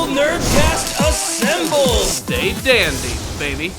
Nerdcast assemble! Stay dandy, baby.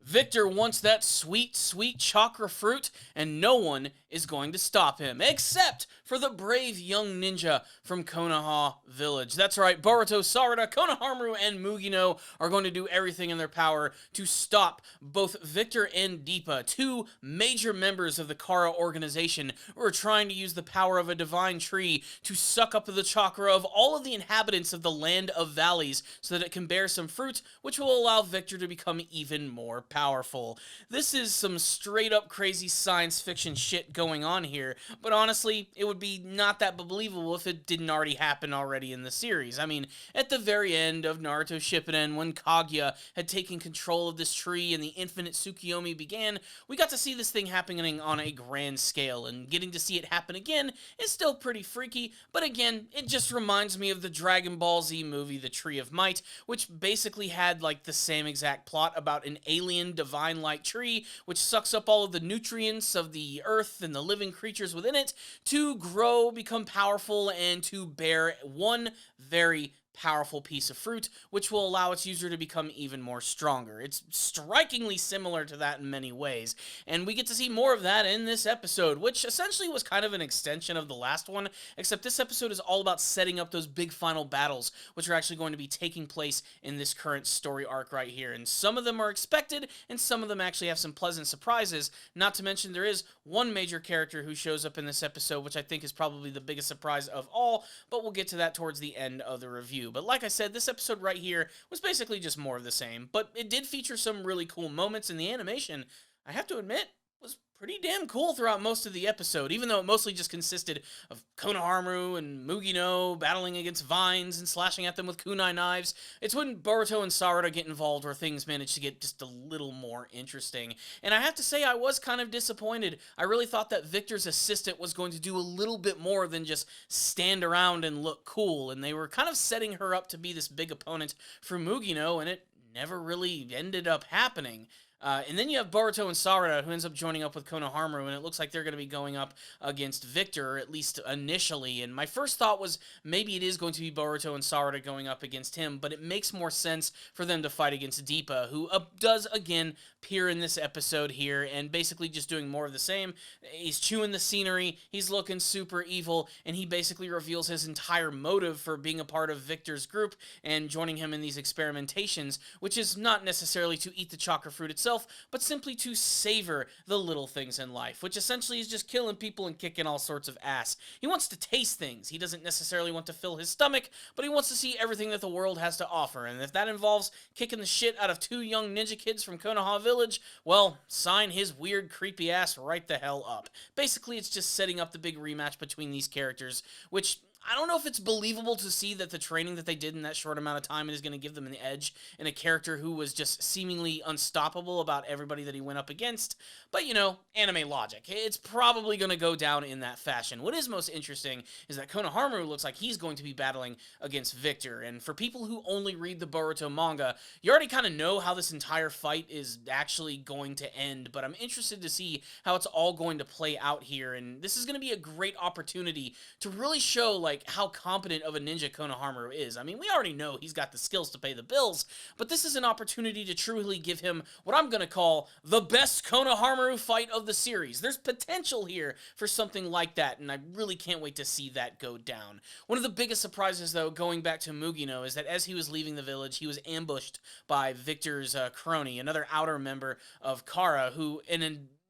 Victor wants that sweet, sweet chakra fruit, and no one is going to stop him, except for the brave young ninja from Konoha Village. That's right, Boruto, Sarada, Konohamaru, and Mugino are going to do everything in their power to stop both Victor and Deepa, two major members of the Kara organization who are trying to use the power of a divine tree to suck up the chakra of all of the inhabitants of the Land of Valleys so that it can bear some fruit, which will allow Victor to become even more powerful. This is some straight up crazy science fiction shit going on here, but honestly, it would be not that believable if it didn't already happen already in the series. I mean, at the very end of Naruto Shippuden, when Kaguya had taken control of this tree and the infinite Tsukiyomi began, we got to see this thing happening on a grand scale, and getting to see it happen again is still pretty freaky, but again, it just reminds me of the Dragon Ball Z movie, The Tree of Might, which basically had like the same exact plot about an alien divine-like tree, which sucks up all of the nutrients of the earth and the living creatures within it to grow, become powerful, and to bear one very powerful piece of fruit, which will allow its user to become even more stronger. It's strikingly similar to that in many ways, and we get to see more of that in this episode, which essentially was kind of an extension of the last one, except this episode is all about setting up those big final battles, which are actually going to be taking place in this current story arc right here, and some of them are expected, and some of them actually have some pleasant surprises, not to mention there is one major character who shows up in this episode, which I think is probably the biggest surprise of all, but we'll get to that towards the end of the review. But like I said, this episode right here was basically just more of the same, but it did feature some really cool moments, and the animation, I have to admit, was pretty damn cool throughout most of the episode, even though it mostly just consisted of Konohamaru and Mugino battling against vines and slashing at them with kunai knives. It's when Boruto and Sarada get involved where things manage to get just a little more interesting. And I have to say, I was kind of disappointed. I really thought that Victor's assistant was going to do a little bit more than just stand around and look cool, and they were kind of setting her up to be this big opponent for Mugino, and it never really ended up happening. And then you have Boruto and Sarada, who ends up joining up with Konohamaru, and it looks like they're going to be going up against Victor, at least initially. And my first thought was maybe it is going to be Boruto and Sarada going up against him, but it makes more sense for them to fight against Deepa, who does, again, appear in this episode here, and basically just doing more of the same. He's chewing the scenery, he's looking super evil, and he basically reveals his entire motive for being a part of Victor's group and joining him in these experimentations, which is not necessarily to eat the chakra fruit itself, but simply to savor the little things in life, which essentially is just killing people and kicking all sorts of ass. He wants to taste things. He doesn't necessarily want to fill his stomach, but he wants to see everything that the world has to offer, and if that involves kicking the shit out of two young ninja kids from Konoha Village, well, sign his weird, creepy ass right the hell up. Basically, it's just setting up the big rematch between these characters, which I don't know if it's believable to see that the training that they did in that short amount of time is going to give them an edge in a character who was just seemingly unstoppable about everybody that he went up against. But, you know, anime logic. It's probably going to go down in that fashion. What is most interesting is that Konohamaru looks like he's going to be battling against Victor. And for people who only read the Boruto manga, you already kind of know how this entire fight is actually going to end. But I'm interested to see how it's all going to play out here. And this is going to be a great opportunity to really show, like, how competent of a ninja Konohamaru is. I mean, we already know he's got the skills to pay the bills, but this is an opportunity to truly give him what I'm going to call the best Konohamaru fight of the series. There's potential here for something like that, and I really can't wait to see that go down. One of the biggest surprises, though, going back to Mugino, is that as he was leaving the village, he was ambushed by Victor's crony, another outer member of Kara, who,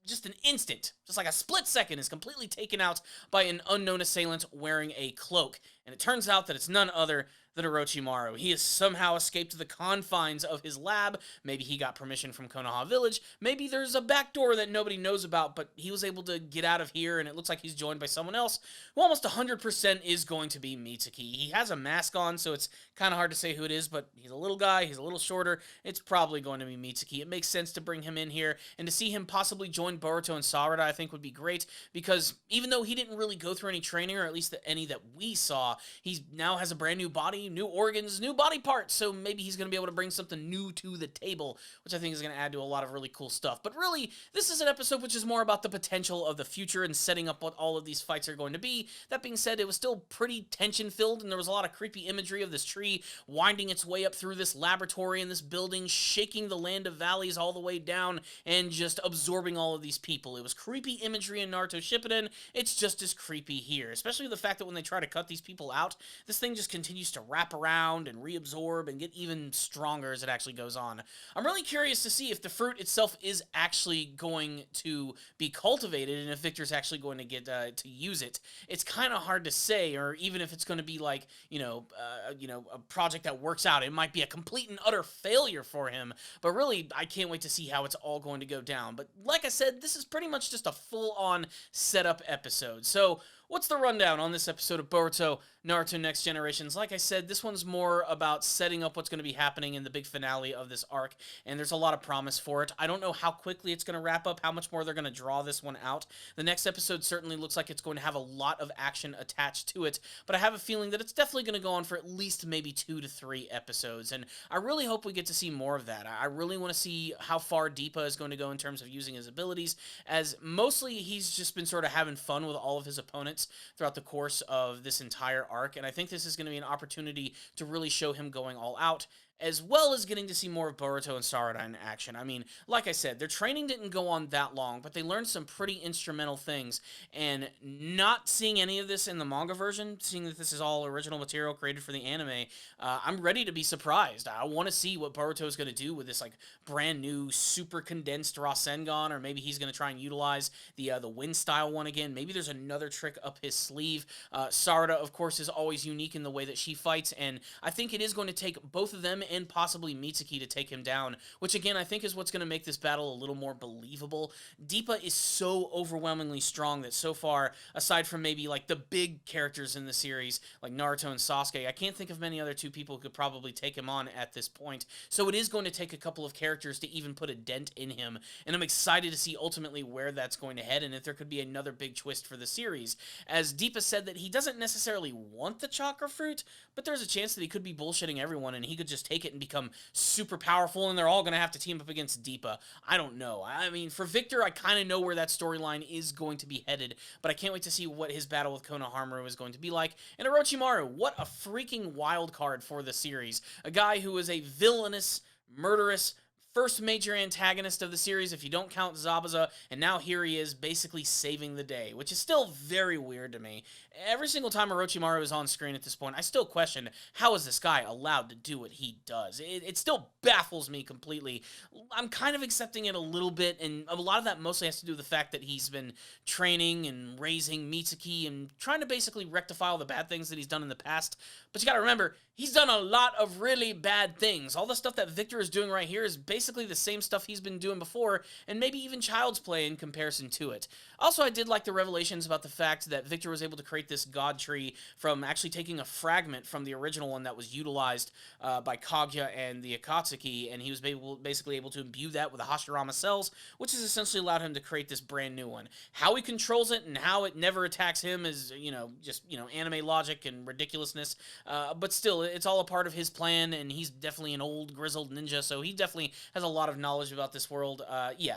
just an instant, just like a split second, is completely taken out by an unknown assailant wearing a cloak. And it turns out that it's none other than Orochimaru. He has somehow escaped to the confines of his lab. Maybe he got permission from Konoha Village. Maybe there's a back door that nobody knows about, but he was able to get out of here, and it looks like he's joined by someone else who almost 100% is going to be Mitsuki. He has a mask on, so it's kind of hard to say who it is, but he's a little guy, he's a little shorter. It's probably going to be Mitsuki. It makes sense to bring him in here, and to see him possibly join Boruto and Sarada, I think would be great, because even though he didn't really go through any training, or at least any that we saw, he now has a brand new body, family, new organs, new body parts, so maybe he's going to be able to bring something new to the table, which I think is going to add to a lot of really cool stuff. But really, this is an episode which is more about the potential of the future and setting up what all of these fights are going to be. That being said, it was still pretty tension-filled, and there was a lot of creepy imagery of this tree winding its way up through this laboratory and this building, shaking the land of valleys all the way down, and just absorbing all of these people. It was creepy imagery in Naruto Shippuden. It's just as creepy here, especially the fact that when they try to cut these people out, this thing just continues to wrap around and reabsorb and get even stronger as it actually goes on. I'm really curious to see if the fruit itself is actually going to be cultivated and if Victor's actually going to get to use it. It's kind of hard to say, or even if it's going to be like, a project that works out. It might be a complete and utter failure for him, but really, I can't wait to see how it's all going to go down. But like I said, this is pretty much just a full-on setup episode. So, what's the rundown on this episode of Boruto Naruto Next Generations? Like I said, this one's more about setting up what's going to be happening in the big finale of this arc, and there's a lot of promise for it. I don't know how quickly it's going to wrap up, how much more they're going to draw this one out. The next episode certainly looks like it's going to have a lot of action attached to it, but I have a feeling that it's definitely going to go on for at least maybe 2 to 3 episodes, and I really hope we get to see more of that. I really want to see how far Deepa is going to go in terms of using his abilities, as mostly he's just been sort of having fun with all of his opponents throughout the course of this entire arc, and I think this is going to be an opportunity to really show him going all out, as well as getting to see more of Boruto and Sarada in action. I mean, like I said, their training didn't go on that long, but they learned some pretty instrumental things, and not seeing any of this in the manga version, seeing that this is all original material created for the anime, I'm ready to be surprised. I want to see what Boruto is going to do with this, like, brand new, super condensed Rasengan, or maybe he's going to try and utilize the wind style one again. Maybe there's another trick up his sleeve. Sarada, of course, is always unique in the way that she fights, and I think it is going to take both of them and possibly Mitsuki to take him down, which again I think is what's going to make this battle a little more believable. Deepa is so overwhelmingly strong that so far, aside from maybe like the big characters in the series, like Naruto and Sasuke, I can't think of many other 2 people who could probably take him on at this point. So it is going to take a couple of characters to even put a dent in him, and I'm excited to see ultimately where that's going to head and if there could be another big twist for the series. As Deepa said that he doesn't necessarily want the chakra fruit, but there's a chance that he could be bullshitting everyone and he could just take it and become super powerful, and they're all going to have to team up against Deepa. I don't know. I mean, for Victor, I kind of know where that storyline is going to be headed, but I can't wait to see what his battle with Konohamaru is going to be like. And Orochimaru, what a freaking wild card for the series. A guy who is a villainous, murderous, first major antagonist of the series, if you don't count Zabuza, and now here he is basically saving the day, which is still very weird to me. Every single time Orochimaru is on screen at this point, I still question, how is this guy allowed to do what he does? It still baffles me completely. I'm kind of accepting it a little bit, and a lot of that mostly has to do with the fact that he's been training and raising Mitsuki and trying to basically rectify all the bad things that he's done in the past. But you gotta remember, he's done a lot of really bad things. All the stuff that Victor is doing right here is basically the same stuff he's been doing before, and maybe even child's play in comparison to it. Also, I did like the revelations about the fact that Victor was able to create this god tree from actually taking a fragment from the original one that was utilized by Kaguya and the Akatsuki, and he was basically able to imbue that with the Hashirama cells, which has essentially allowed him to create this brand new one. How he controls it and how it never attacks him is, just anime logic and ridiculousness, but still, it's all a part of his plan, and he's definitely an old, grizzled ninja, so he definitely has a lot of knowledge about this world.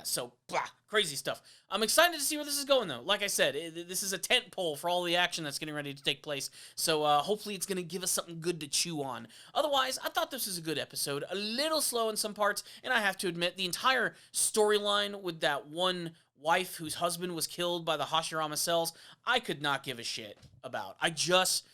So, blah, crazy stuff. I'm excited to see where this is going, though. Like I said, this is a tent pole for all the action that's getting ready to take place, so hopefully it's going to give us something good to chew on. Otherwise, I thought this was a good episode. A little slow in some parts, and I have to admit, the entire storyline with that one wife whose husband was killed by the Hashirama cells, I could not give a shit about. I just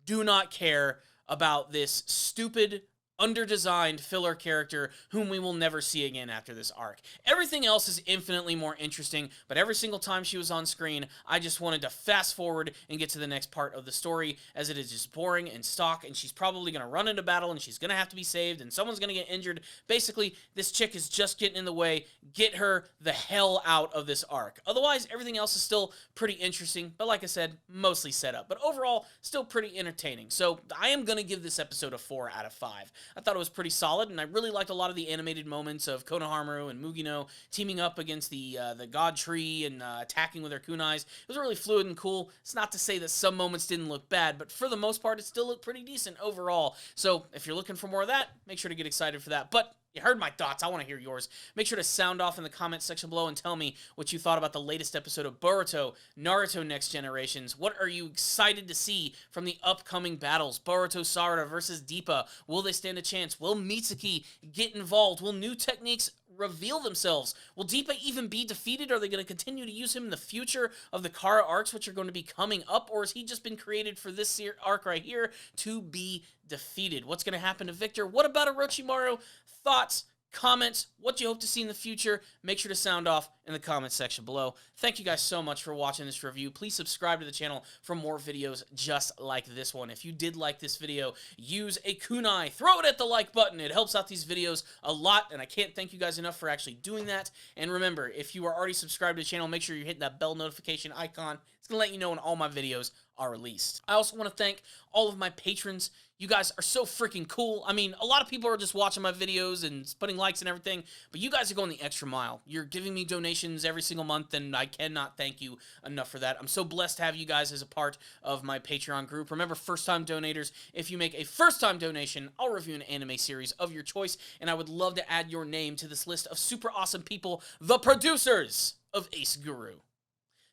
do not care about this stupid, underdesigned filler character whom we will never see again after this arc. Everything else is infinitely more interesting, but every single time she was on screen, I just wanted to fast forward and get to the next part of the story, as it is just boring and stock, and she's probably going to run into battle, and she's going to have to be saved, and someone's going to get injured. Basically, this chick is just getting in the way. Get her the hell out of this arc. Otherwise, everything else is still pretty interesting, but like I said, mostly set up. But overall, still pretty entertaining. So I am going to give this episode a 4 out of 5. I thought it was pretty solid, and I really liked a lot of the animated moments of Konohamaru and Mugino teaming up against the God Tree and attacking with their kunais. It was really fluid and cool. It's not to say that some moments didn't look bad, but for the most part, it still looked pretty decent overall. So if you're looking for more of that, make sure to get excited for that. But you heard my thoughts. I want to hear yours. Make sure to sound off in the comments section below and tell me what you thought about the latest episode of Boruto, Naruto Next Generations. What are you excited to see from the upcoming battles? Boruto Sarada versus Deepa. Will they stand a chance? Will Mitsuki get involved? Will new techniques reveal themselves? Will Deepa even be defeated? Are they going to continue to use him in the future of the Kara arcs, which are going to be coming up? Or has he just been created for this arc right here to be defeated? What's going to happen to Victor? What about Orochimaru? Thoughts, comments, what you hope to see in the future? Make sure to sound off in the comments section below. Thank you guys so much for watching this review. Please subscribe to the channel for more videos just like this one. If you did like this video, use a kunai. Throw it at the like button. It helps out these videos a lot, and I can't thank you guys enough for actually doing that. And remember, if you are already subscribed to the channel, make sure you're hitting that bell notification icon. It's going to let you know when all my videos are released. I also want to thank all of my patrons. You guys are so freaking cool. I mean, a lot of people are just watching my videos and putting likes and everything, but you guys are going the extra mile. You're giving me donations every single month, and I cannot thank you enough for that. I'm so blessed to have you guys as a part of my Patreon group. Remember, first-time donators, if you make a first-time donation, I'll review an anime series of your choice, and I would love to add your name to this list of super awesome people, the producers of Ace Guru.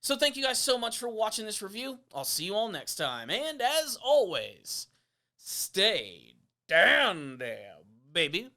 So thank you guys so much for watching this review. I'll see you all next time, and as always, stay down there, baby.